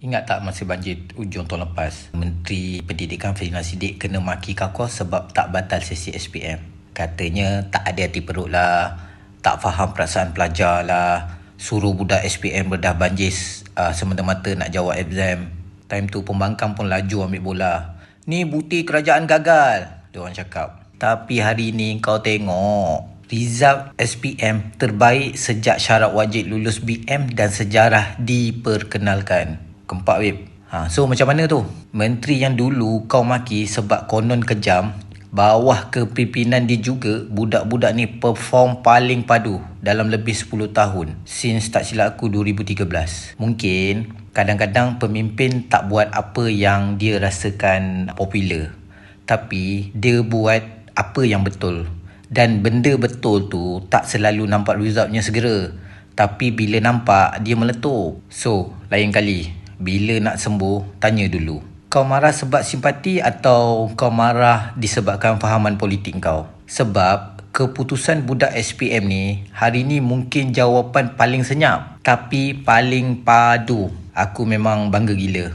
Ingat tak masa banjir hujung tahun lepas, Menteri Pendidikan Fazlina Siddiq kena maki kakor sebab tak batal sesi SPM. Katanya tak ada hati perut lah, tak faham perasaan pelajar lah, suruh budak SPM bedah banjir semata-mata nak jawab exam. Time tu pembangkang pun laju ambil bola. Ni bukti kerajaan gagal, diorang cakap. Tapi hari ni kau tengok, result SPM terbaik sejak syarat wajib lulus BM dan sejarah diperkenalkan. Keempat web. So macam mana tu? Menteri yang dulu kau maki sebab konon kejam, bawah kepimpinan dia juga budak-budak ni perform paling padu dalam lebih 10 tahun. Since tak silap aku 2013. Mungkin kadang-kadang pemimpin tak buat apa yang dia rasakan popular, tapi dia buat apa yang betul. Dan benda betul tu tak selalu nampak resultnya segera, tapi bila nampak dia meletup. So lain kali bila nak sembuh, tanya dulu, kau marah sebab simpati atau kau marah disebabkan fahaman politik kau? Sebab keputusan budak SPM ni hari ni mungkin jawapan paling senyap, tapi paling padu. Aku memang bangga gila.